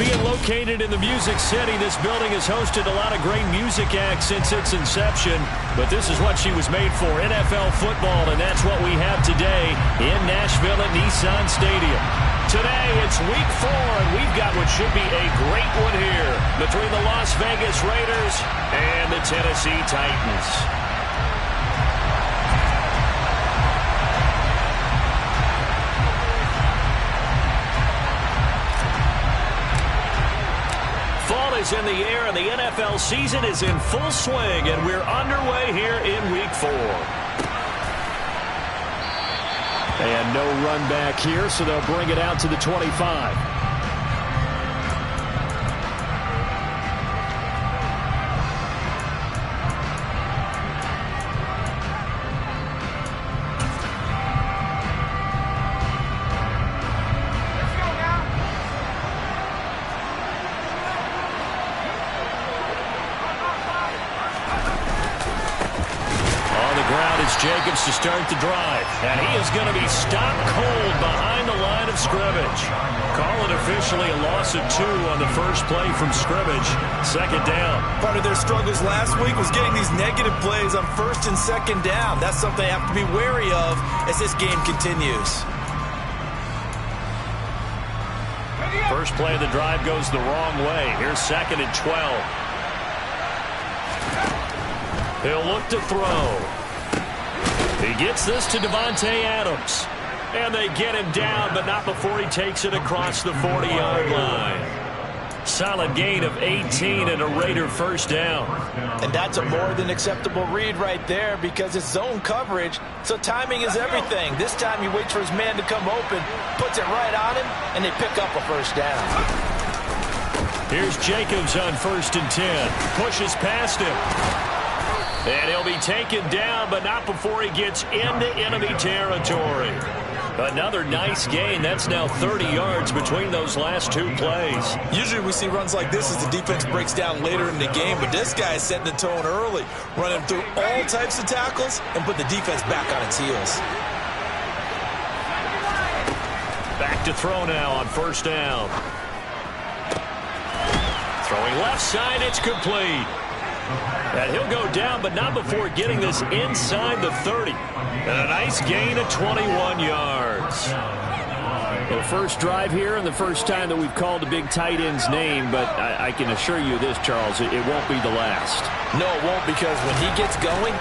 Being located in the Music City, this building has hosted a lot of great music acts since its inception, but this is what she was made for, NFL football, and that's what we have today in Nashville at Nissan Stadium. Today, it's Week 4, and we've got what should be a great one here between the Las Vegas Raiders and the Tennessee Titans. Fall is in the air, and the NFL season is in full swing, and we're underway here in Week 4. And no run back here, so they'll bring it out to the 25. Jacobs to start the drive, and he is going to be stopped cold behind the line of scrimmage. Call it officially a loss of 2 on the first play from scrimmage. Second down. Part of their struggles last week was getting these negative plays on first and second down. That's something they have to be wary of as this game continues. First play of the drive goes the wrong way. Here's second and 12. He'll look to throw. He gets this to Davante Adams. And they get him down, but not before he takes it across the 40-yard line. Solid gain of 18 and a Raider first down. And that's a more than acceptable read right there because it's zone coverage, so timing is everything. This time he waits for his man to come open, puts it right on him, and they pick up a first down. Here's Jacobs on first and 10. Pushes past him. And he'll be taken down, but not before he gets into enemy territory. Another nice gain. That's now 30 yards between those last 2 plays. Usually we see runs like this as the defense breaks down later in the game, but this guy is setting the tone early, running through all types of tackles and put the defense back on its heels. Back to throw now on first down. Throwing left side, it's complete. And he'll go down, but not before getting this inside the 30. And a nice gain of 21 yards. The first drive here and the first time that we've called a big tight end's name, but I can assure you this, Charles, it won't be the last. No, it won't, because when he gets going,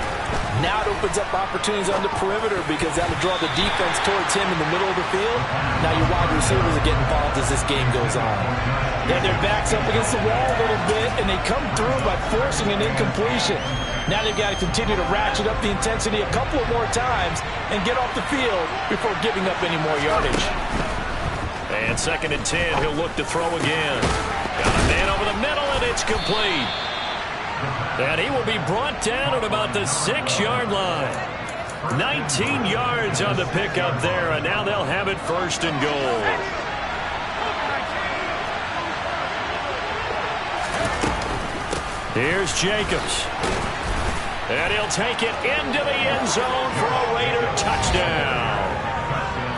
now it opens up opportunities on the perimeter because that'll draw the defense towards him in the middle of the field. Now your wide receivers are getting involved as this game goes on. Then their back's up against the wall a little bit, and they come through by forcing an incompletion. Now they've got to continue to ratchet up the intensity a couple of more times and get off the field before giving up any more yardage. And second and 10, he'll look to throw again. Got a man over the middle, and it's complete. And he will be brought down at about the 6-yard line. 19 yards on the pickup there, and now they'll have it first and goal. Here's Jacobs. And he'll take it into the end zone for a Raider touchdown.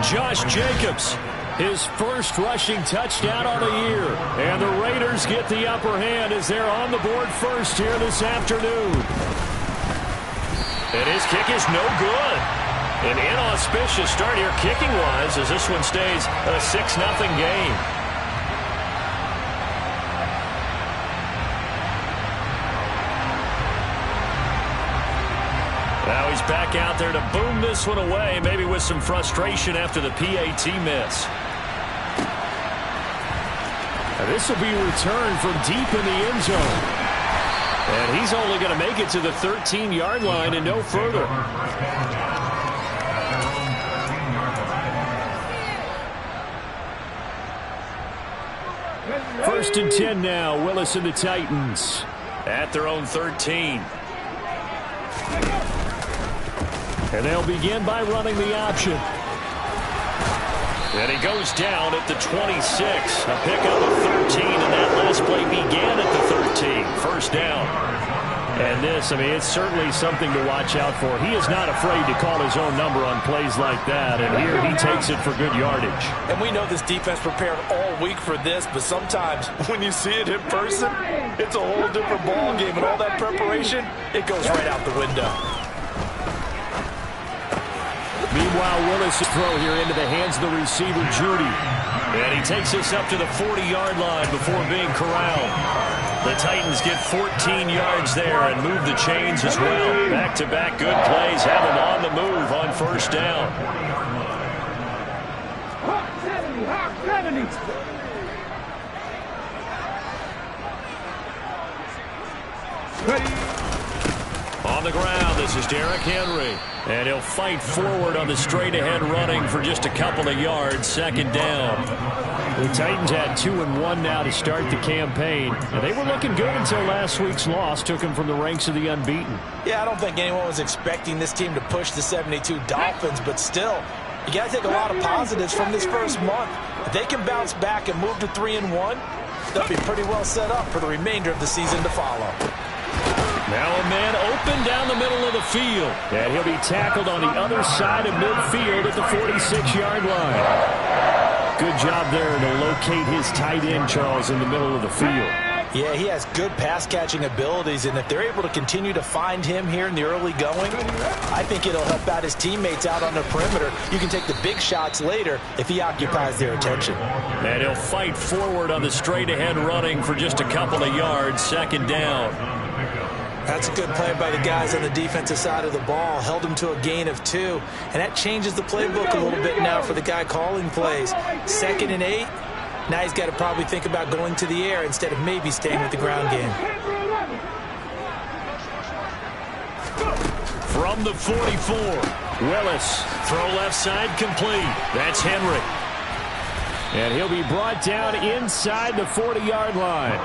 Josh Jacobs, his first rushing touchdown on the year. And the Raiders get the upper hand as they're on the board first here this afternoon. And his kick is no good. An inauspicious start here kicking-wise as this one stays a 6-0 game. Now he's back out there to boom this one away, maybe with some frustration after the PAT miss. Now this will be returned from deep in the end zone. And he's only going to make it to the 13-yard line and no further. First and 10 now, Willis and the Titans at their own 13. And they'll begin by running the option. And he goes down at the 26. A pickup of 13, and that last play began at the 13. First down. And this, I mean, it's certainly something to watch out for. He is not afraid to call his own number on plays like that, and here he takes it for good yardage. And we know this defense prepared all week for this, but sometimes when you see it in person, it's a whole different ball game, and all that preparation, it goes right out the window. Meanwhile, Willis' throw here into the hands of the receiver, Judy. And he takes this up to the 40-yard line before being corralled. The Titans get 14 yards there and move the chains as well. Back-to-back good plays have them on the move on first down. On the ground, this is Derrick Henry. And he'll fight forward on the straight-ahead running for just a couple of yards, second down. The Titans had 2-1 now to start the campaign. And they were looking good until last week's loss took them from the ranks of the unbeaten. Yeah, I don't think anyone was expecting this team to push the 72 Dolphins, but still, you got to take a lot of positives from this first month. If they can bounce back and move to 3-1, they'll be pretty well set up for the remainder of the season to follow. Now a man open down the middle of the field. And he'll be tackled on the other side of midfield at the 46-yard line. Good job there to locate his tight end, Charles, in the middle of the field. Yeah, he has good pass-catching abilities, and if they're able to continue to find him here in the early going, I think it'll help out his teammates out on the perimeter. You can take the big shots later if he occupies their attention. And he'll fight forward on the straight-ahead running for just a couple of yards, second down. That's a good play by the guys on the defensive side of the ball. Held him to a gain of 2. And that changes the playbook a little bit now for the guy calling plays. 2nd and 8. Now he's got to probably think about going to the air instead of maybe staying with the ground game. From the 44, Willis. Throw left side complete. That's Henry. And he'll be brought down inside the 40-yard line.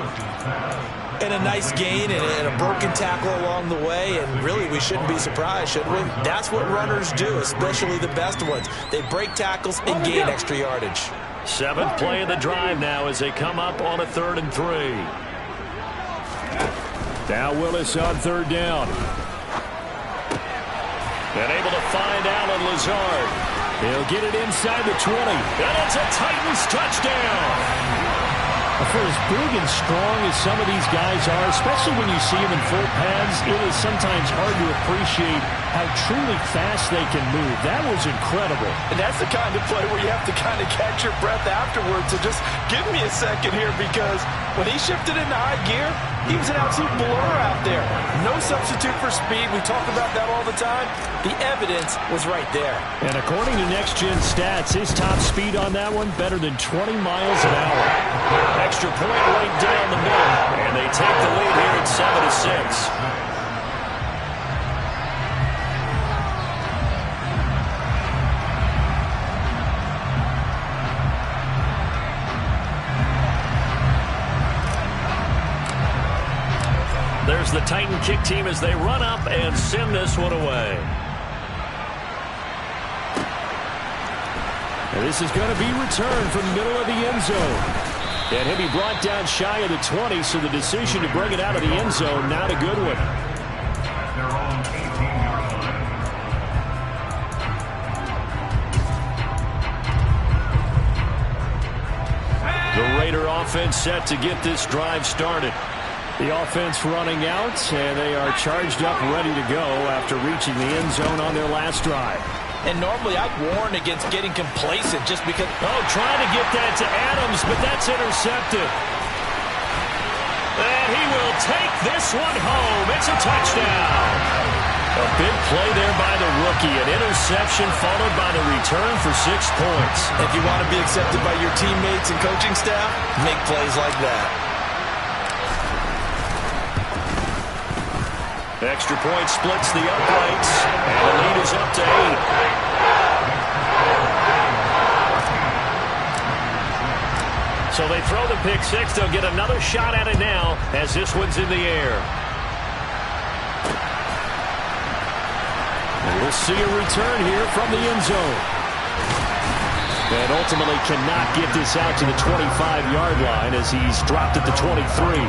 And a nice gain and a broken tackle along the way, and really we shouldn't be surprised, should we? That's what runners do, especially the best ones. They break tackles and gain extra yardage. 7th play of the drive now as they come up on a 3rd and 3. Now Willis on 3rd down. And able to find Allen Lazard. He'll get it inside the 20. And it's a Titans touchdown. For as big and strong as some of these guys are, especially when you see them in full pads, it is sometimes hard to appreciate how truly fast they can move. That was incredible. And that's the kind of play where you have to kind of catch your breath afterwards. So just give me a second here, because when he shifted into high gear, he was an absolute blur out there. No substitute for speed. We talk about that all the time. The evidence was right there. And according to Next Gen Stats, his top speed on that one better than 20 miles an hour. Extra point right down the middle, and they take the lead here at 7-6. There's the Titan kick team as they run up and send this one away. And this is going to be returned from the middle of the end zone. And he'll be brought down shy of the 20, so the decision to bring it out of the end zone, not a good one. The Raider offense set to get this drive started. The offense running out, and they are charged up, ready to go after reaching the end zone on their last drive. And normally I'd warn against getting complacent just because... Oh, trying to get that to Adams, but that's intercepted. And he will take this one home. It's a touchdown. A big play there by the rookie. An interception followed by the return for 6 points. If you want to be accepted by your teammates and coaching staff, make plays like that. Extra point splits the uprights, and the lead is up to 8. So they throw the pick six. They'll get another shot at it now as this one's in the air. And we'll see a return here from the end zone. And ultimately cannot get this out to the 25-yard line as he's dropped at the 23.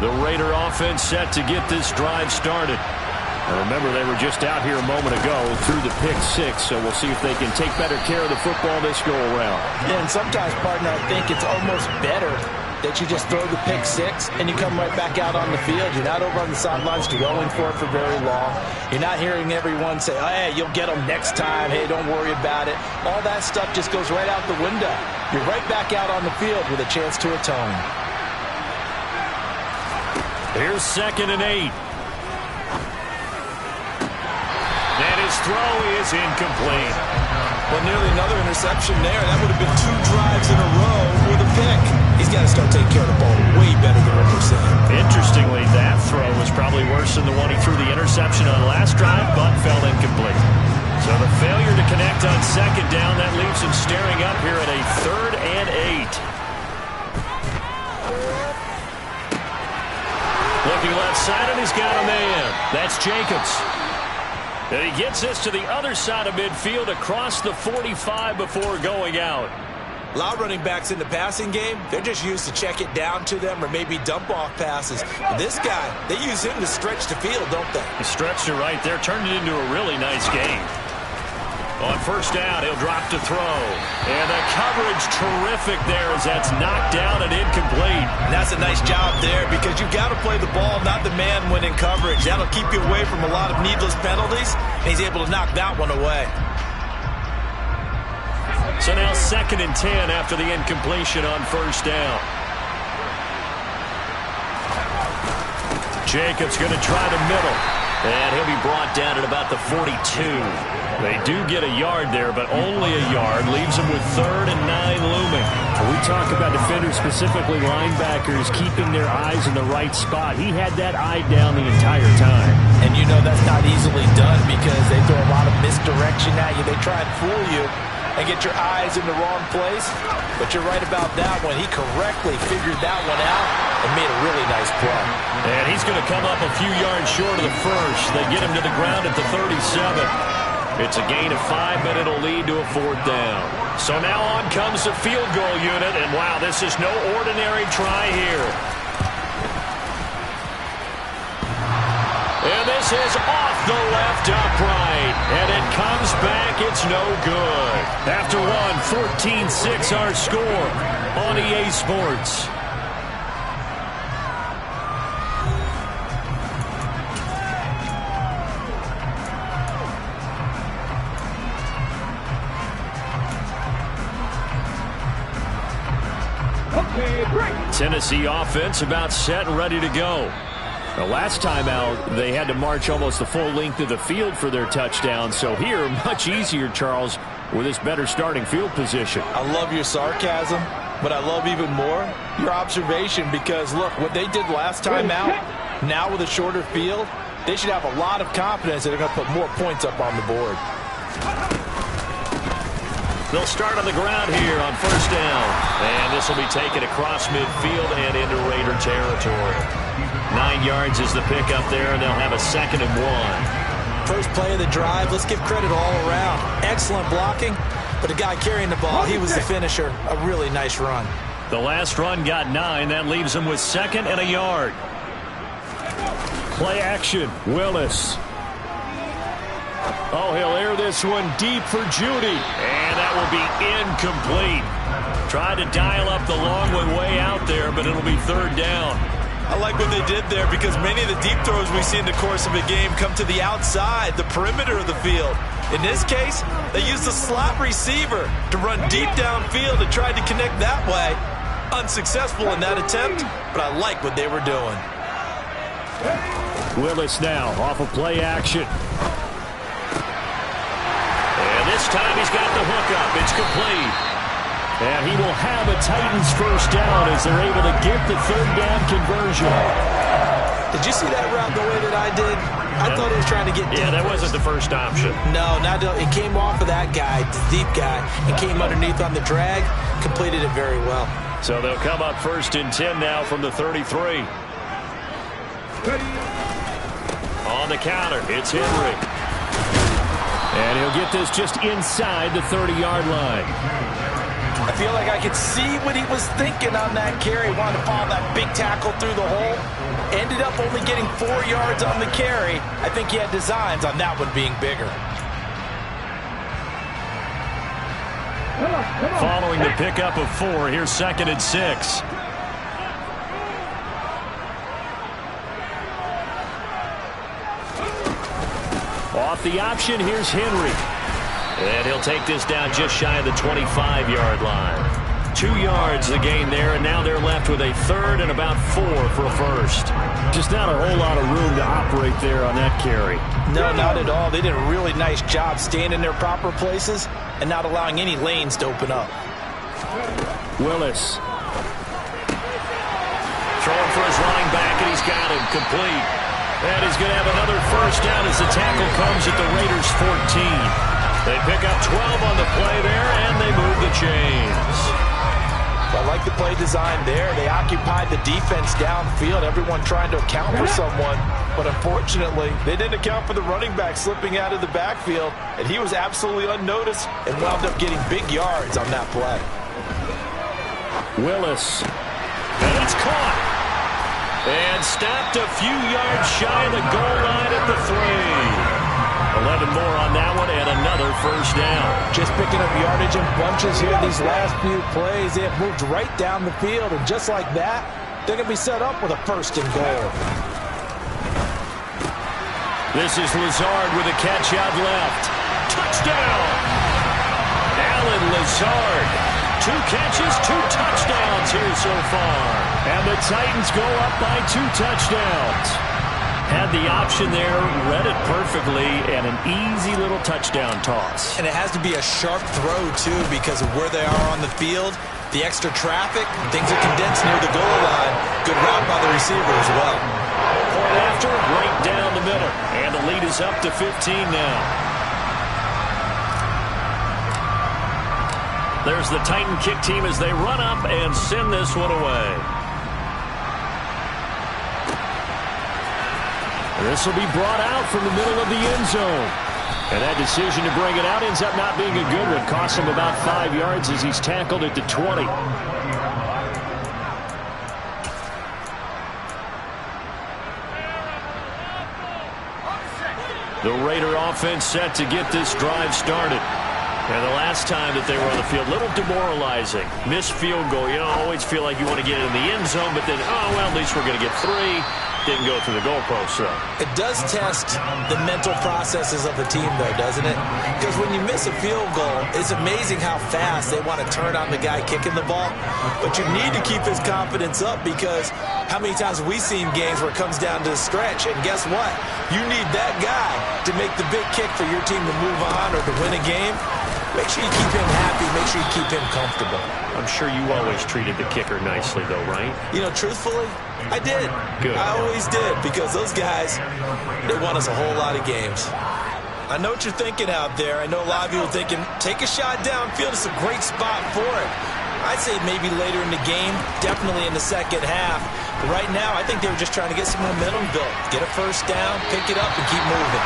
The Raider offense set to get this drive started. Now remember, they were just out here a moment ago through the pick six, so we'll see if they can take better care of the football this go-around. Yeah, and sometimes, partner, I think it's almost better that you just throw the pick six and you come right back out on the field. You're not over on the sidelines dwelling for it for very long. You're not hearing everyone say, oh, hey, you'll get them next time. Hey, don't worry about it. All that stuff just goes right out the window. You're right back out on the field with a chance to atone. Here's 2nd and 8. And his throw is incomplete. Well, nearly another interception there. That would have been 2 drives in a row with a pick. He's got to start taking care of the ball way better than what we're seeing. Interestingly, that throw was probably worse than the one he threw the interception on last drive, but fell incomplete. So the failure to connect on 2nd down, that leaves him staring up here at a 3rd and 8. Looking left side, and he's got a man. That's Jacobs. And he gets this to the other side of midfield across the 45 before going out. A lot of running backs in the passing game, they're just used to check it down to them or maybe dump off passes. But this guy, they use him to stretch the field, don't they? He stretched it right there, turned it into a really nice game. On 1st down, he'll drop to throw. And the coverage terrific there as that's knocked down and incomplete. And that's a nice job there because you've got to play the ball, not the man when in coverage. That'll keep you away from a lot of needless penalties, and he's able to knock that one away. So now 2nd and 10 after the incompletion on 1st down. Jacobs going to try the middle. And he'll be brought down at about the 42. They do get a yard there, but only a yard. Leaves them with 3rd and 9 looming. We talk about defenders, specifically linebackers, keeping their eyes in the right spot. He had that eye down the entire time. And you know that's not easily done because they throw a lot of misdirection at you. They try and fool you and get your eyes in the wrong place. But you're right about that one. He correctly figured that one out and made a really nice play. And he's going to come up a few yards short of the first. They get him to the ground at the 37. It's a gain of 5, but it'll lead to a 4th down. So now on comes the field goal unit, and wow, this is no ordinary try here. And this is off the left upright, and it comes back. It's no good. After one, 14-6 our score on EA Sports. Tennessee offense about set and ready to go. The last time out, they had to march almost the full length of the field for their touchdown. So here, much easier, Charles, with this better starting field position. I love your sarcasm, but I love even more your observation because, look, what they did last time out, now with a shorter field, they should have a lot of confidence that they're going to put more points up on the board. They'll start on the ground here on 1st down. And this will be taken across midfield and into Raider territory. 9 yards is the pickup there, and they'll have a 2nd and 1. First play of the drive, let's give credit all around. Excellent blocking, but the guy carrying the ball, he was the finisher. A really nice run. The last run got 9. That leaves him with 2nd and a yard. Play action, Willis. Oh, he'll air this one deep for Judy. And that will be incomplete. Tried to dial up the long one way out there, but it'll be 3rd down. I like what they did there because many of the deep throws we see in the course of a game come to the outside, the perimeter of the field. In this case, they used a slot receiver to run deep downfield and tried to connect that way. Unsuccessful in that attempt, but I like what they were doing. Willis now off of play action. And this time he's got the hook up. It's complete. And he will have a Titans 1st down as they're able to get the 3rd down conversion. Did you see that route the way that I did? I thought he was trying to get Yeah, that wasn't the first option. No, it came off of that guy, the deep guy, and came underneath on the drag. Completed it very well. So they'll come up 1st and 10 now from the 33. On the counter, it's Henry. And he'll get this just inside the 30-yard line. I feel like I could see what he was thinking on that carry. Wanted to follow that big tackle through the hole. Ended up only getting 4 yards on the carry. I think he had designs on that one being bigger. Following the pickup of 4, here's 2nd and 6. Off the option, here's Henry. And he'll take this down just shy of the 25-yard line. 2 yards the gain there, and now they're left with a 3rd and about 4 for a first. Just not a whole lot of room to operate there on that carry. No, not at all. They did a really nice job staying in their proper places and not allowing any lanes to open up. Willis. Throwing for his running back, and he's got him complete. And he's going to have another first down as the tackle comes at the Raiders' 14. They pick up 12 on the play there, and they move the chains. I like the play design there. They occupied the defense downfield, everyone trying to account for someone. But unfortunately, they didn't account for the running back slipping out of the backfield, and he was absolutely unnoticed and wound up getting big yards on that play. Willis. And it's caught. And stopped a few yards shy of the goal line at the 3. 11 more on that one, and another first down. Just picking up yardage in bunches here these last few plays. They have moved right down the field, and just like that, they're going to be set up with a 1st and goal. This is Lazard with a catch out left. Touchdown! Allen Lazard. 2 catches, 2 touchdowns here so far. And the Titans go up by 2 touchdowns. Had the option there, read it perfectly, and an easy little touchdown toss. And it has to be a sharp throw, too, because of where they are on the field. The extra traffic, things are condensed near the goal line. Good route by the receiver as well. Point after, right down the middle. And the lead is up to 15 now. There's the Titan kick team as they run up and send this one away. This will be brought out from the middle of the end zone. And that decision to bring it out ends up not being a good one. Costs him about 5 yards as he's tackled at the 20. The Raider offense set to get this drive started. And the last time that they were on the field, a little demoralizing. Missed field goal. You know, always feel like you want to get it in the end zone, but then, oh, well, at least we're going to get 3. Didn't go through the goalpost, so. It does test the mental processes of the team, though, doesn't it? Because when you miss a field goal, it's amazing how fast they want to turn on the guy kicking the ball. But you need to keep his confidence up, because how many times have we seen games where it comes down to the stretch, and guess what? You need that guy to make the big kick for your team to move on or to win a game. Make sure you keep him happy. Make sure you keep him comfortable. I'm sure you always treated the kicker nicely, though, right? You know, truthfully, I did. Good. I always did, because those guys, they won us a whole lot of games. I know what you're thinking out there. I know a lot of you are thinking, take a shot downfield. It's a great spot for it. I'd say maybe later in the game, definitely in the second half. But right now, I think they were just trying to get some momentum built. Get a first down, pick it up, and keep moving.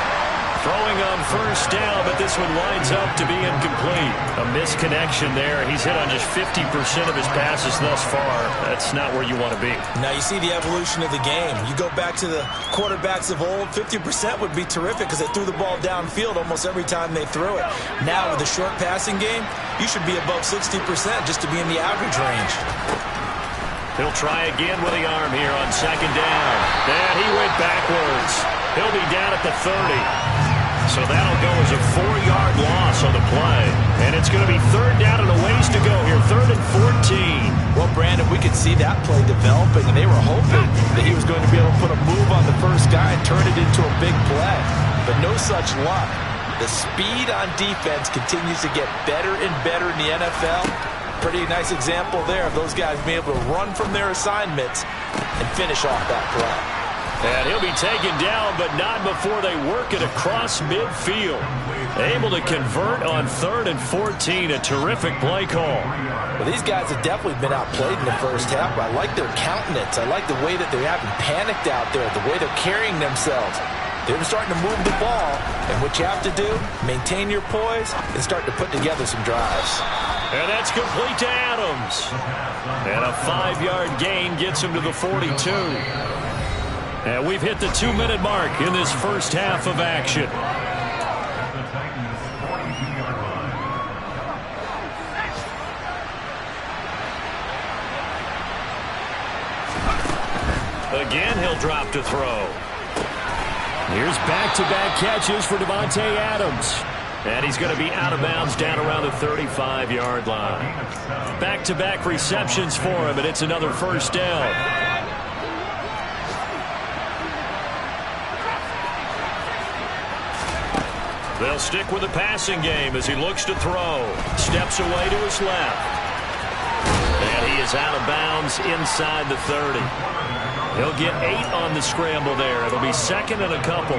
Throwing on first down, but this one winds up to be incomplete. A misconnection there. He's hit on just 50% of his passes thus far. That's not where you want to be. Now you see the evolution of the game. You go back to the quarterbacks of old, 50% would be terrific because they threw the ball downfield almost every time they threw it. Now with the short passing game, you should be above 60% just to be in the average range. He'll try again with the arm here on second down. And he went backwards. He'll be down at the 30. So that'll go as a 4-yard loss on the play. And it's going to be third down and a ways to go here, 3rd and 14. Well, Brandon, we could see that play developing, and they were hoping that he was going to be able to put a move on the first guy and turn it into a big play. But no such luck. The speed on defense continues to get better and better in the NFL. Pretty nice example there of those guys being able to run from their assignments and finish off that play. And he'll be taken down, but not before they work it across midfield. Able to convert on 3rd and 14. A terrific play call. Well, these guys have definitely been outplayed in the first half. I like their countenance. I like the way that they haven't panicked out there, the way they're carrying themselves. They're starting to move the ball, and what you have to do, maintain your poise and start to put together some drives. And that's complete to Adams. And a 5-yard gain gets him to the 42. And we've hit the 2-minute mark in this first half of action. Again, he'll drop to throw. Here's back-to-back catches for Davante Adams. And he's going to be out of bounds down around the 35-yard line. Back-to-back receptions for him, and it's another first down. They'll stick with the passing game as he looks to throw. Steps away to his left. And he is out of bounds inside the 30. He'll get 8 on the scramble there. It'll be second and a couple.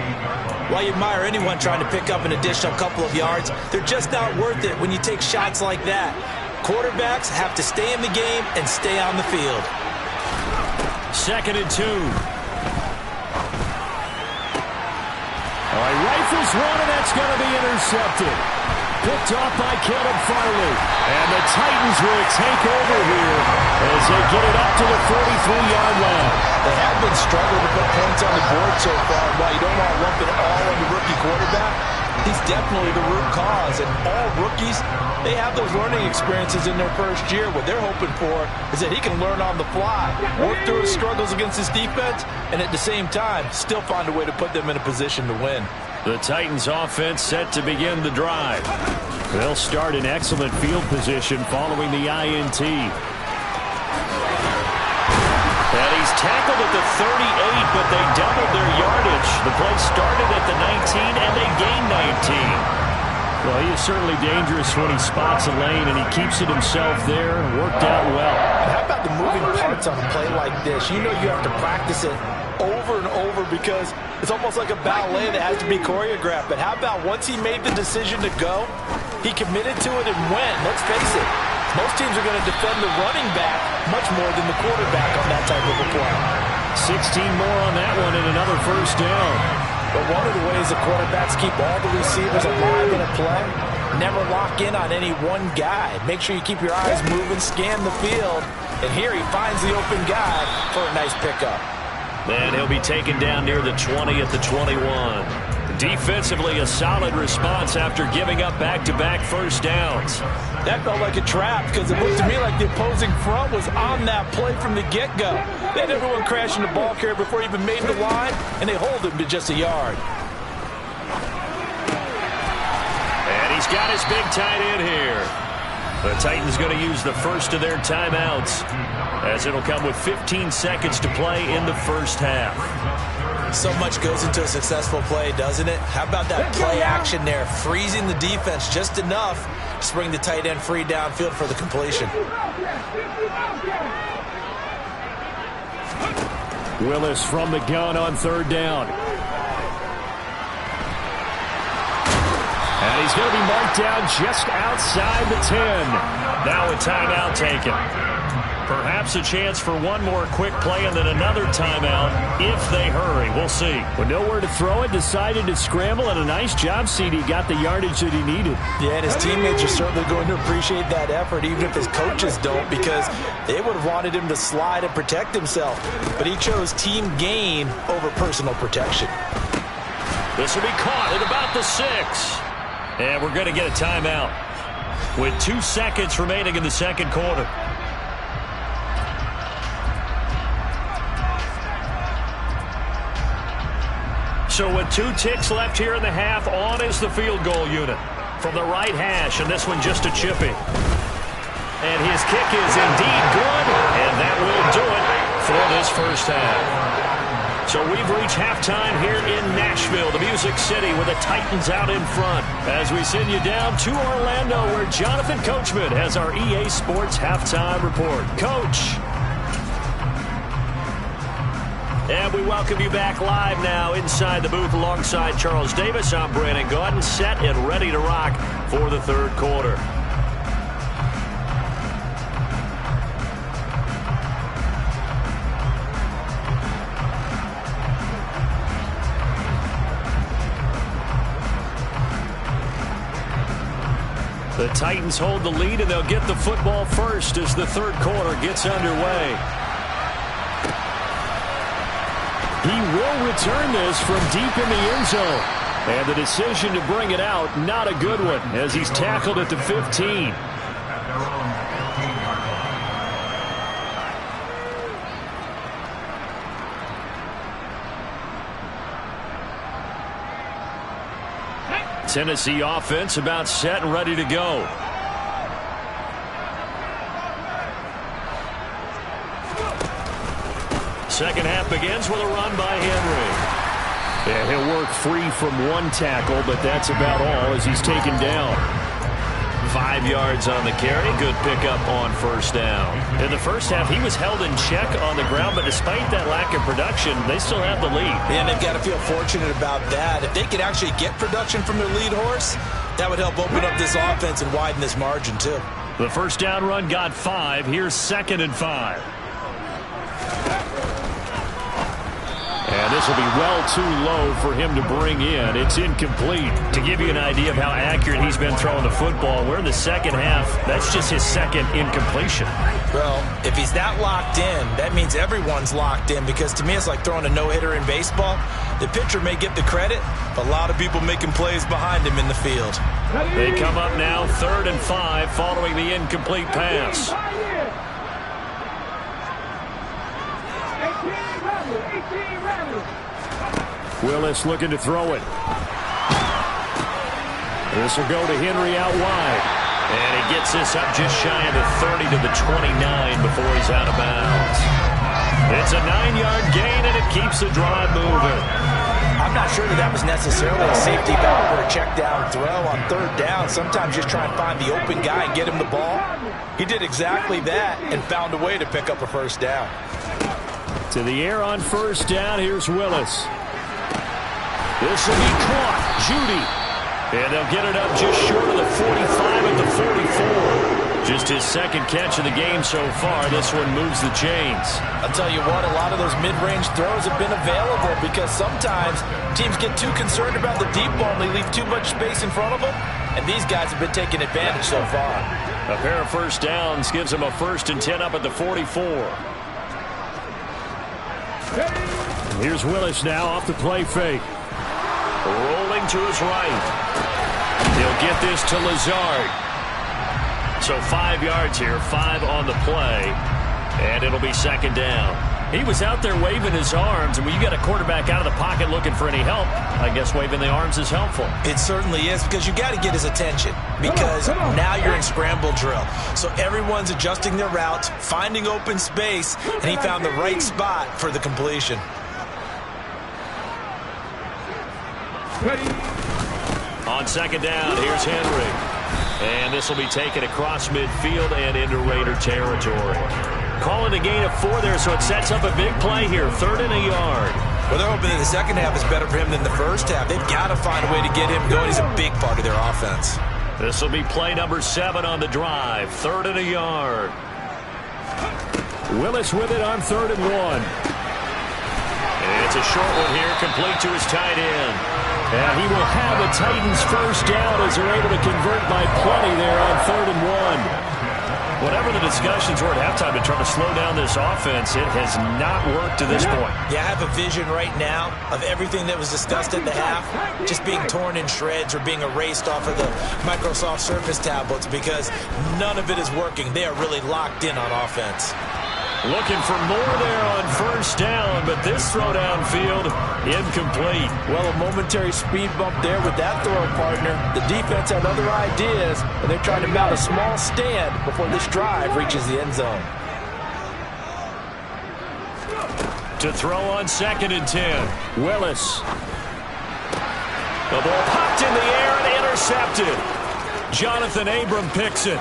While you admire anyone trying to pick up an additional couple of yards, they're just not worth it when you take shots like that. Quarterbacks have to stay in the game and stay on the field. Second and 2. All right, rifles one, and that's going to be intercepted. Picked off by Caleb Farley. And the Titans will take over here as they get it up to the 43-yard line. They have been struggling to put points on the board so far. While you don't want to lump it all on the rookie quarterback, he's definitely the root cause. And all rookies, they have those learning experiences in their first year. What they're hoping for is that he can learn on the fly, work through his struggles against his defense, and at the same time, still find a way to put them in a position to win. The Titans offense set to begin the drive. They'll start in excellent field position following the INT. And he's tackled at the 38, but they doubled their yardage. The play started at the 19, and they gained 19. Well, he is certainly dangerous when he spots a lane, and he keeps it himself there. Worked out well. And how about the moving parts on a play like this? You know you have to practice it over and over because it's almost like a ballet that has to be choreographed. But how about once he made the decision to go, he committed to it and went. Let's face it, most teams are going to defend the running back much more than the quarterback on that type of a play. 16 more on that one and another first down. But one of the ways the quarterbacks keep all the receivers alive in a play, never lock in on any one guy. Make sure you keep your eyes moving, scan the field, and here he finds the open guy for a nice pickup. And he'll be taken down near the 20 at the 21. Defensively, a solid response after giving up back-to-back first downs. That felt like a trap because it looked to me like the opposing front was on that play from the get-go. They had everyone crashing the ball carrier before he even made the line, and they hold him to just a yard. And he's got his big tight end here. The Titans going to use the first of their timeouts, as it'll come with 15 seconds to play in the first half. So much goes into a successful play, doesn't it? How about that play action there, freezing the defense just enough to bring the tight end free downfield for the completion. Willis from the gun on third down. And he's going to be marked down just outside the 10. Now a timeout taken. Perhaps a chance for one more quick play and then another timeout if they hurry. We'll see. With nowhere to throw it, decided to scramble, and a nice job, CD. Got the yardage that he needed. Yeah, and his teammates are certainly going to appreciate that effort, even if his coaches don't, because they would have wanted him to slide and protect himself. But he chose team gain over personal protection. This will be caught at about the 6. And we're going to get a timeout with 2 seconds remaining in the second quarter. So with 2 ticks left here in the half, on is the field goal unit from the right hash, and this one just a chippy. And his kick is indeed good, and that will do it for this first half. So we've reached halftime here in Nashville, the Music City, with the Titans out in front. As we send you down to Orlando, where Jonathan Coachman has our EA Sports halftime report. Coach. And we welcome you back live now inside the booth alongside Charles Davis. I'm Brandon Gaudin, set and ready to rock for the third quarter. Titans hold the lead, and they'll get the football first as the third quarter gets underway. He will return this from deep in the end zone. And the decision to bring it out, not a good one, as he's tackled at the 15. Tennessee offense about set and ready to go. Second half begins with a run by Henry. Yeah, he'll work free from one tackle, but that's about all as he's taken down. 5 yards on the carry. Good pickup on first down. In the first half, he was held in check on the ground, but despite that lack of production, they still have the lead. And they've got to feel fortunate about that. If they could actually get production from their lead horse, that would help open up this offense and widen this margin, too. The first down run got 5. Here's 2nd and 5. And this will be well too low for him to bring in. It's incomplete. To give you an idea of how accurate he's been throwing the football, we're in the second half. That's just his second incompletion. Well, if he's that locked in, that means everyone's locked in, because to me it's like throwing a no-hitter in baseball. The pitcher may get the credit, but a lot of people making plays behind him in the field. They come up now 3rd and 5 following the incomplete pass. Willis looking to throw it. This will go to Henry out wide. And he gets this up just shy of the 30 to the 29 before he's out of bounds. It's a 9-yard gain, and it keeps the drive moving. I'm not sure that was necessarily a safety valve or a check down throw on 3rd down. Sometimes just try and find the open guy and get him the ball. He did exactly that and found a way to pick up a first down. To the air on first down. Here's Willis. This will be caught. Judy. And they'll get it up just short of the 45 at the 44. Just his second catch of the game so far. This one moves the chains. I'll tell you what, a lot of those mid-range throws have been available because sometimes teams get too concerned about the deep ball and they leave too much space in front of them. And these guys have been taking advantage so far. A pair of first downs gives them a 1st and 10 up at the 44. Here's Willis now off the play fake. Rolling to his right. He'll get this to Lazard. So 5 yards here, 5 on the play. And it'll be 2nd down. He was out there waving his arms, and when you got a quarterback out of the pocket looking for any help, I guess waving the arms is helpful. It certainly is, because you got to get his attention, because now you're in scramble drill. So everyone's adjusting their routes, finding open space, and he found the right spot for the completion. On 2nd down, here's Henry. And this will be taken across midfield and into Raider territory. Calling a gain of 4 there, so it sets up a big play here. 3rd and a yard. Well, they're hoping that the second half is better for him than the first half. They've got to find a way to get him going. He's a big part of their offense. This will be play number 7 on the drive. 3rd and a yard. Willis with it on 3rd and 1. It's a short one here, complete to his tight end. And he will have the Titans first down as they're able to convert by plenty there on 3rd and 1. Whatever the discussions were at halftime to try to slow down this offense, it has not worked to this point. Yeah, I have a vision right now of everything that was discussed at the half just being torn in shreds or being erased off of the Microsoft Surface tablets, because none of it is working. They are really locked in on offense. Looking for more there on first down, but this throw downfield, incomplete. Well, a momentary speed bump there with that throw, partner. The defense had other ideas, and they're trying to mount a small stand before this drive reaches the end zone. To throw on 2nd and 10, Willis. The ball popped in the air and intercepted. Jonathan Abram picks it.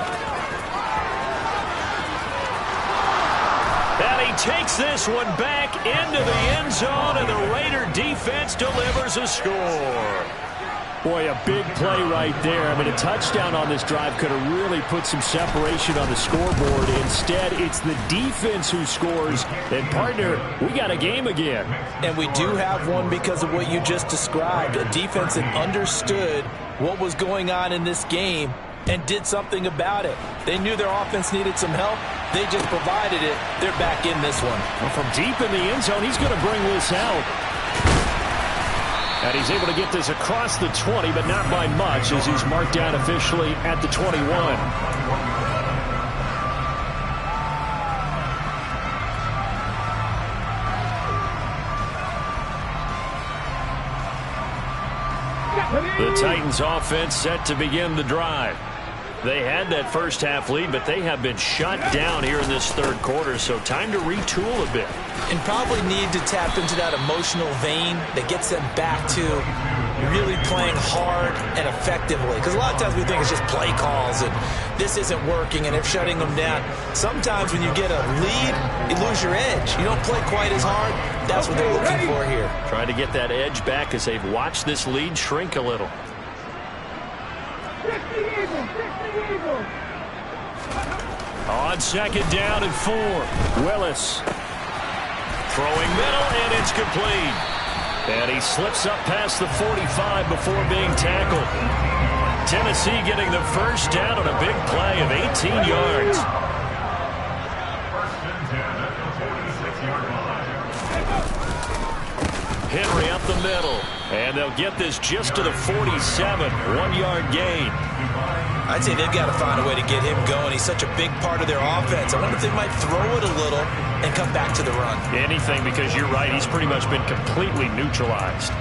And he takes this one back into the end zone, and the Raider defense delivers a score. Boy, a big play right there. I mean, a touchdown on this drive could have really put some separation on the scoreboard. Instead, it's the defense who scores. And, partner, we got a game again. And we do have one because of what you just described. A defense that understood what was going on in this game and did something about it. They knew their offense needed some help. They just provided it. They're back in this one. Well, from deep in the end zone, he's going to bring this out. And he's able to get this across the 20, but not by much, as he's marked down officially at the 21. The Titans offense set to begin the drive. They had that first half lead, but they have been shut down here in this third quarter, so time to retool a bit. And probably need to tap into that emotional vein that gets them back to really playing hard and effectively. Because a lot of times we think it's just play calls and this isn't working and they're shutting them down. Sometimes when you get a lead, you lose your edge. You don't play quite as hard. That's what they're looking for here. Trying to get that edge back as they've watched this lead shrink a little. On second down and 4, Willis. Throwing middle, and it's complete. And he slips up past the 45 before being tackled. Tennessee getting the first down on a big play of 18 yards. Henry up the middle. And they'll get this just to the 47, 1-yard gain. I'd say they've got to find a way to get him going. He's such a big part of their offense. I wonder if they might throw it a little and come back to the run. Anything, because you're right. He's pretty much been completely neutralized.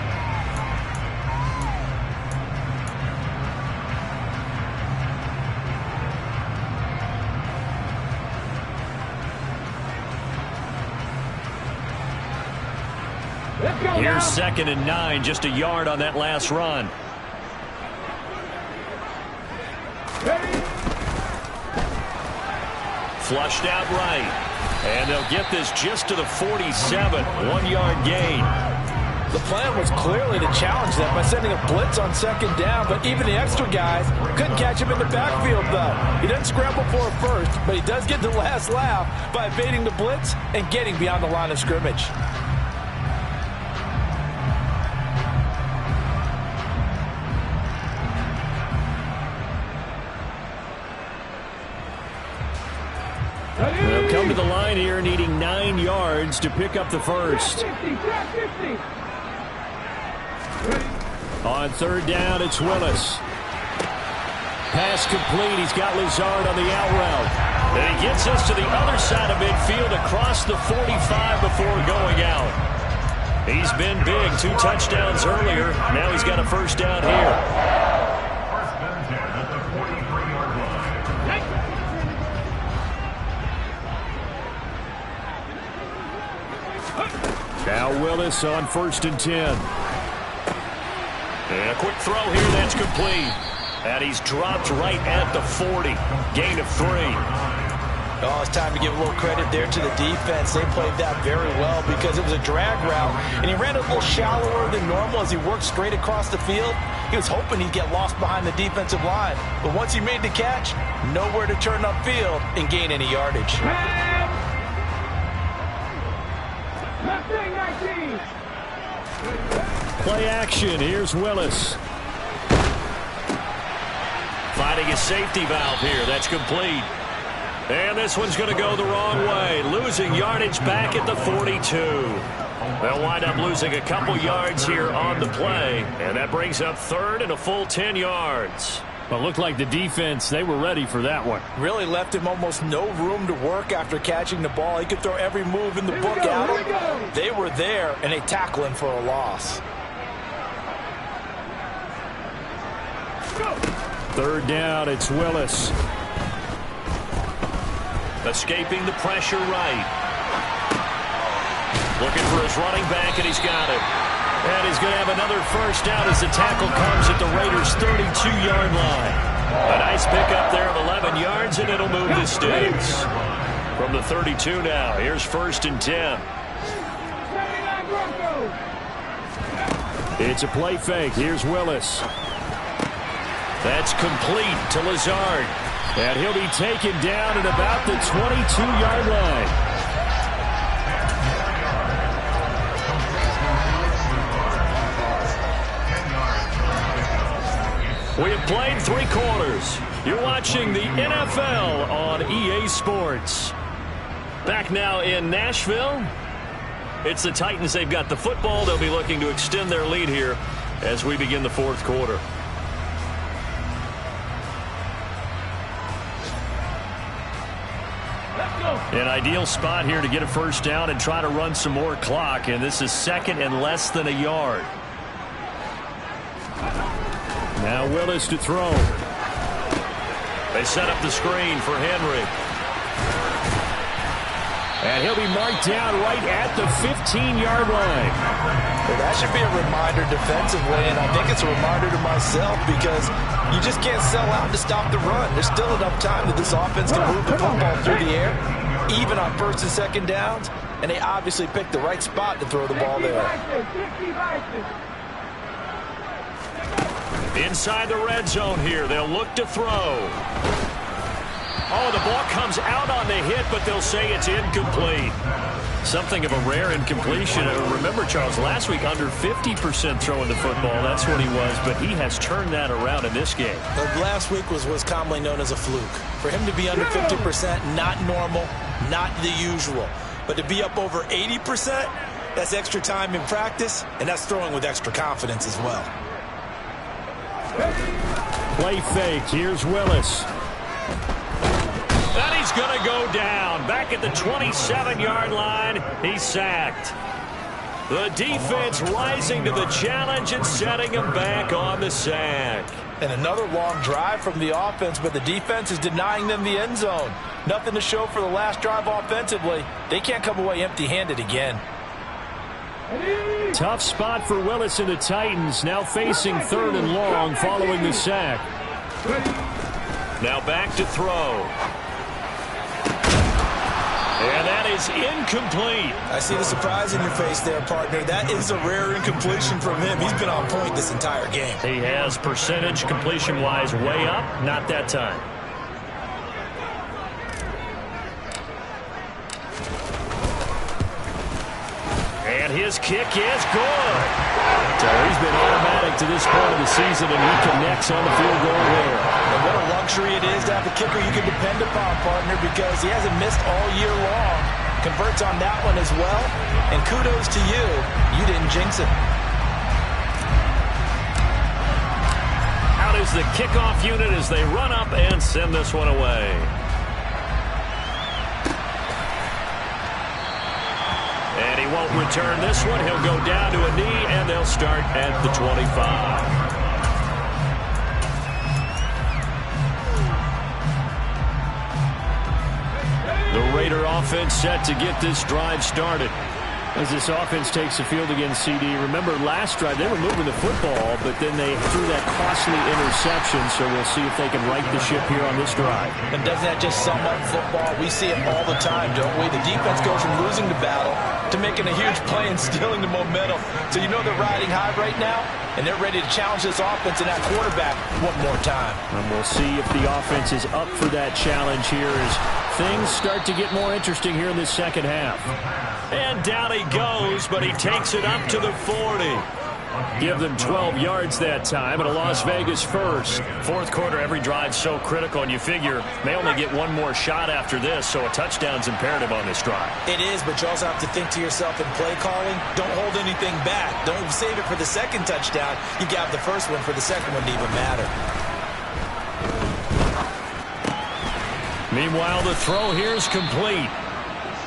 Here's 2nd and 9, just a yard on that last run. Flushed out right. And they'll get this just to the 47, 1-yard gain. The plan was clearly to challenge them by sending a blitz on second down, but even the extra guys couldn't catch him in the backfield, though. He doesn't scramble for a first, but he does get the last laugh by evading the blitz and getting beyond the line of scrimmage. They'll come to the line here, needing 9 yards to pick up the first. On third down, it's Willis. Pass complete. He's got Lazard on the out route. And he gets us to the other side of midfield across the 45 before going out. He's been big. 2 touchdowns earlier. Now he's got a first down here. Now Willis on 1st and 10. And a quick throw here, that's complete. And he's dropped right at the 40. Gain of 3. Oh, it's time to give a little credit there to the defense. They played that very well because it was a drag route, and he ran a little shallower than normal as he worked straight across the field. He was hoping he'd get lost behind the defensive line. But once he made the catch, nowhere to turn upfield and gain any yardage. Play action. Here's Willis. Finding a safety valve here. That's complete. And this one's going to go the wrong way. Losing yardage back at the 42. They'll wind up losing a couple yards here on the play. And that brings up 3rd and a full 10 yards. Well, looked like the defense, they were ready for that one. Really left him almost no room to work after catching the ball. He could throw every move in the book at him. They were there, and they tackle him for a loss. 3rd down, it's Willis. Escaping the pressure right. Looking for his running back, and he's got it. And he's going to have another first down as the tackle comes at the Raiders' 32-yard line. A nice pickup there of 11 yards, and it'll move the sticks. From the 32 now, here's 1st and 10. It's a play fake. Here's Willis. That's complete to Lazard. And he'll be taken down at about the 22-yard line. We have played 3 quarters. You're watching the NFL on EA Sports. Back now in Nashville. It's the Titans. They've got the football. They'll be looking to extend their lead here as we begin the 4th quarter. An ideal spot here to get a first down and try to run some more clock. And this is 2nd and less than a yard. Now Willis to throw. They set up the screen for Henry. And he'll be marked down right at the 15-yard line. Well, that should be a reminder defensively, and I think it's a reminder to myself because you just can't sell out to stop the run. There's still enough time that this offense can move the football through the air, even on 1st and 2nd downs, and they obviously picked the right spot to throw the ball there. Inside the red zone here, they'll look to throw. Oh, the ball comes out on the hit, but they'll say it's incomplete. Something of a rare incompletion. Remember, Charles, last week under 50% throwing the football. That's what he was, but he has turned that around in this game. Well, last week was commonly known as a fluke. For him to be under 50%, not normal, not the usual. But to be up over 80%, that's extra time in practice, and that's throwing with extra confidence as well. Play fake. Here's Willis. And he's going to go down. Back at the 27-yard line, he's sacked. The defense rising to the challenge and setting him back on the sack. And another long drive from the offense, but the defense is denying them the end zone. Nothing to show for the last drive offensively. They can't come away empty-handed again. Tough spot for Willis and the Titans, now facing 3rd and long following the sack. Now back to throw. And that is incomplete. I see the surprise in your face there, partner. That is a rare incompletion from him. He's been on point this entire game. He has percentage completion-wise way up. Not that time. And his kick is good. So he's been automatic to this point of the season, and he connects on the field goal there. And what a luxury it is to have a kicker you can depend upon, partner, because he hasn't missed all year long. Converts on that one as well. And kudos to you. You didn't jinx it. Out is the kickoff unit as they run up and send this one away. And he won't return this one. He'll go down to a knee, and they'll start at the 25. The Raider offense set to get this drive started. As this offense takes the field against CD, remember last drive they were moving the football, but then they threw that costly interception, so we'll see if they can right the ship here on this drive. And doesn't that just sum up football? We see it all the time, don't we? The defense goes from losing the battle to making a huge play and stealing the momentum. So you know they're riding high right now, and they're ready to challenge this offense and that quarterback one more time. And we'll see if the offense is up for that challenge here as things start to get more interesting here in this 2nd half. And down he goes, but he takes it up to the 40. Give them 12 yards that time, and a Las Vegas first. 4th quarter, every drive's so critical, and you figure they only get one more shot after this, so a touchdown's imperative on this drive. It is, but you also have to think to yourself in play calling, don't hold anything back. Don't save it for the 2nd touchdown. You got the first one for the 2nd one to even matter. Meanwhile, the throw here is complete.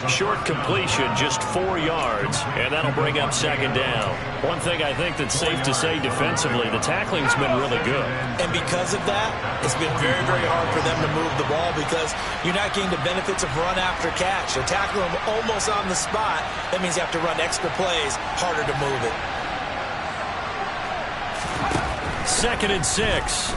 Short completion, just 4 yards, and that'll bring up 2nd down. One thing I think that's safe to say defensively, the tackling's been really good. And because of that, it's been very, very hard for them to move the ball because you're not getting the benefits of run after catch. They're tackling them almost on the spot. That means you have to run extra plays, harder to move it. 2nd and 6.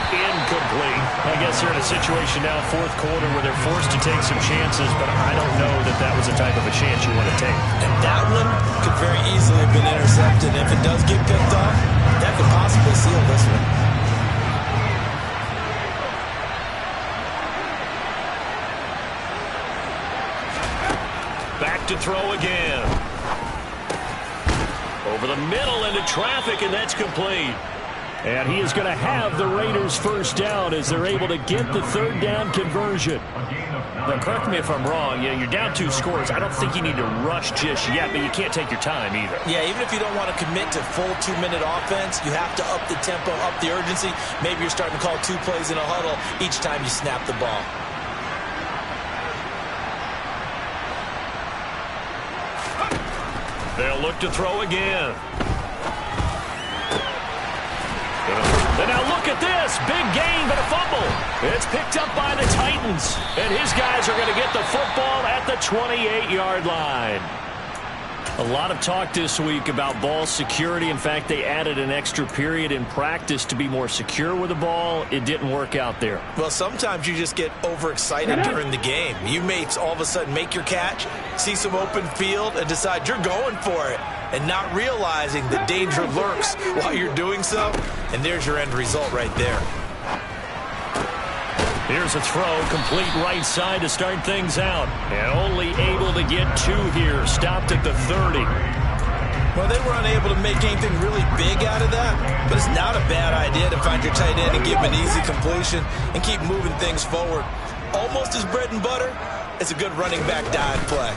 Incomplete. I guess they're in a situation now, 4th quarter, where they're forced to take some chances, but I don't know that that was the type of a chance you want to take. And that one could very easily have been intercepted. If it does get picked off, that could possibly seal this one. Back to throw again. Over the middle into traffic, and that's complete. And he is going to have the Raiders first down as they're able to get the third down conversion. Now, correct me if I'm wrong. Yeah, you're down 2 scores. I don't think you need to rush just yet, but you can't take your time either. Yeah, even if you don't want to commit to full 2-minute offense, you have to up the tempo, up the urgency. Maybe you're starting to call 2 plays in a huddle each time you snap the ball. They'll look to throw again. And now look at this. Big gain, but a fumble. It's picked up by the Titans. And his guys are going to get the football at the 28-yard line. A lot of talk this week about ball security. In fact, they added an extra period in practice to be more secure with the ball. It didn't work out there. Well, sometimes you just get overexcited during the game. You may all of a sudden make your catch, see some open field, and decide you're going for it, and not realizing the danger lurks while you're doing so. And there's your end result right there. Here's a throw, complete right side to start things out. And only able to get 2 here, stopped at the 30. Well, they were unable to make anything really big out of that, but it's not a bad idea to find your tight end and give him an easy completion and keep moving things forward. Almost as bread and butter, it's a good running back dive play.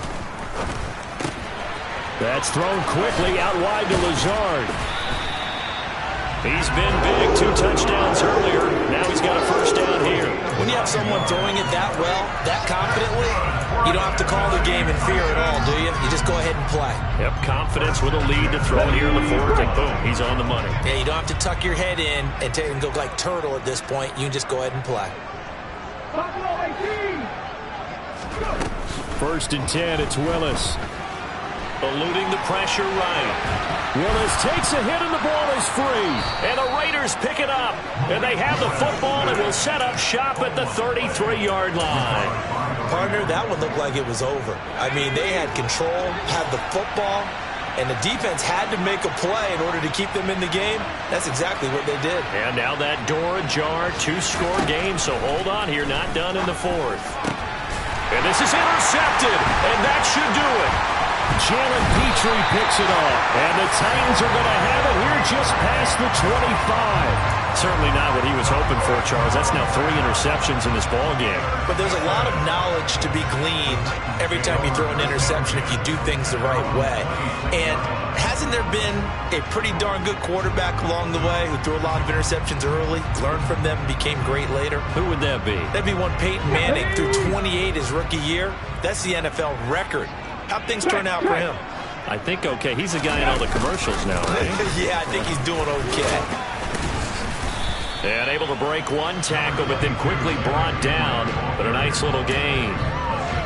That's thrown quickly out wide to Lazard. He's been big, 2 touchdowns earlier. Now he's got a first down here. When you have someone throwing it that well, that confidently, you don't have to call the game in fear at all, do you? You just go ahead and play. Yep, confidence with a lead to throw it here in the 4th, and boom, he's on the money. Yeah, you don't have to tuck your head in and go like turtle at this point. You can just go ahead and play. 1st and 10, it's Willis. Eluding the pressure right. Willis takes a hit and the ball is free. And the Raiders pick it up. And they have the football and will set up shop at the 33-yard line. Partner, that one looked like it was over. I mean, they had control, had the football, and the defense had to make a play in order to keep them in the game. That's exactly what they did. And now that door ajar, 2-score game, so hold on here, not done in the 4th. And this is intercepted, and that should do it. Jalen Petrie picks it off, and the Titans are going to have it here just past the 25. Certainly not what he was hoping for, Charles. That's now 3 interceptions in this ball game. But there's a lot of knowledge to be gleaned every time you throw an interception if you do things the right way. And hasn't there been a pretty darn good quarterback along the way who threw a lot of interceptions early, learned from them, became great later? Who would that be? That'd be one Peyton Manning, threw 28 his rookie year. That's the NFL record. How'd things turn out for him? I think okay. He's the guy in all the commercials now, right? Yeah, I think he's doing okay. And able to break 1 tackle, but then quickly brought down. But a nice little gain.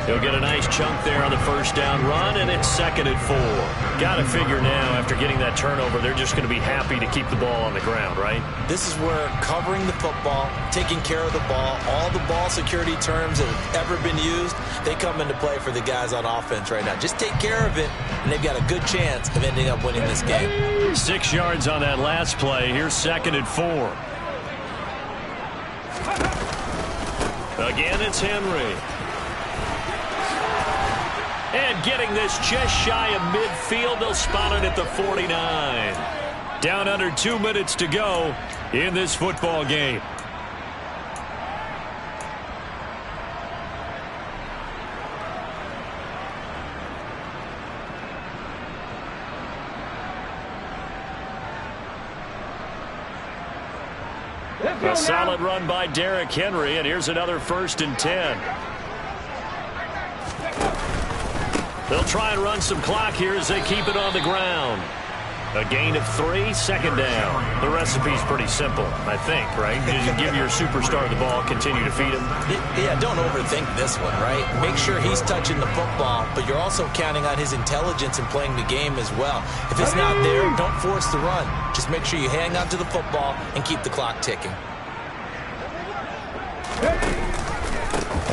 He'll get a nice chunk there on the first down run, and it's 2nd and 4. Got to figure now, after getting that turnover, they're just going to be happy to keep the ball on the ground, right? This is where covering the football, taking care of the ball, all the ball security terms that have ever been used, they come into play for the guys on offense right now. Just take care of it, and they've got a good chance of ending up winning this game. 6 yards on that last play. Here's 2nd and 4. Again, it's Henry. And getting this just shy of midfield, they'll spot it at the 49. Down under 2 minutes to go in this football game. A solid run by Derrick Henry, and here's another 1st and 10. They'll try and run some clock here as they keep it on the ground. A gain of 3, 2nd down. The recipe's pretty simple, I think, right? You give your superstar the ball, continue to feed him. Yeah, don't overthink this one, right? Make sure he's touching the football, but you're also counting on his intelligence in playing the game as well. If it's not there, don't force the run. Just make sure you hang on to the football and keep the clock ticking.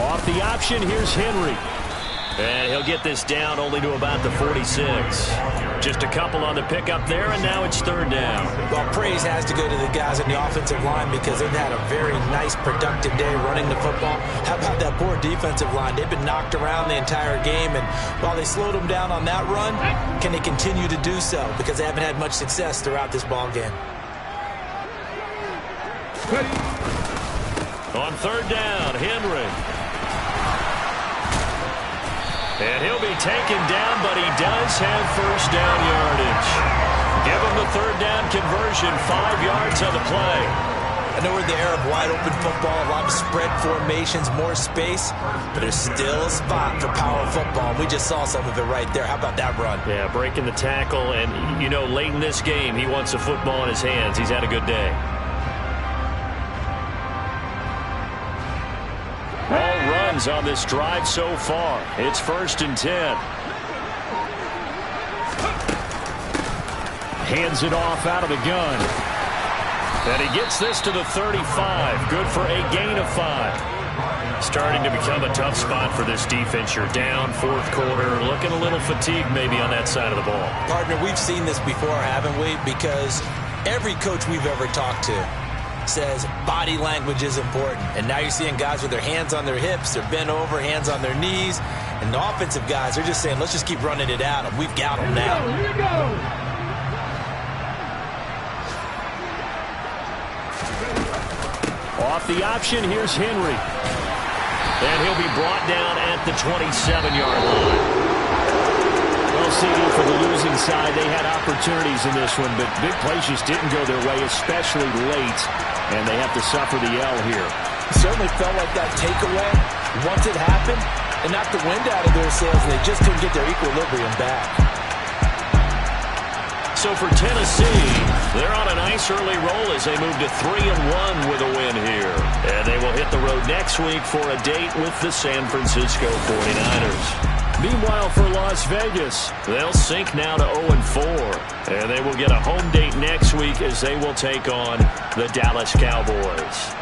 Off the option, here's Henry. And he'll get this down only to about the 46. Just a couple on the pickup there, and now it's third down. Well, praise has to go to the guys on the offensive line because they've had a very nice, productive day running the football. How about that poor defensive line? They've been knocked around the entire game, and while they slowed them down on that run, can they continue to do so? Because they haven't had much success throughout this ball game. On third down, Henry. And he'll be taken down, but he does have first down yardage. Give him the third down conversion, 5 yards on the play. I know we're in the era of wide-open football, a lot of spread formations, more space, but there's still a spot for power football. We just saw some of it right there. How about that run? Yeah, breaking the tackle, and, you know, late in this game, he wants the football in his hands. He's had a good day. All runs on this drive so far. It's 1st and 10. Hands it off out of the gun. And he gets this to the 35. Good for a gain of 5. Starting to become a tough spot for this defense. You're down, 4th quarter, looking a little fatigued maybe on that side of the ball. Partner, we've seen this before, haven't we? Because every coach we've ever talked to says body language is important. And now you're seeing guys with their hands on their hips, they're bent over, hands on their knees. And the offensive guys are just saying, let's just keep running it at them. We've got them now. Here we go. Off the option, here's Henry. And he'll be brought down at the 27-yard line. Well, CD, for the losing side, they had opportunities in this one, but big plays just didn't go their way, especially late, and they have to suffer the L here. It certainly felt like that takeaway, once it happened, it knocked the wind out of their sails, and they just couldn't get their equilibrium back. So for Tennessee, they're on a nice early roll as they move to 3-1 with a win here. And they will hit the road next week for a date with the San Francisco 49ers. Meanwhile, for Las Vegas, they'll sink now to 0-4. And they will get a home date next week as they will take on the Dallas Cowboys.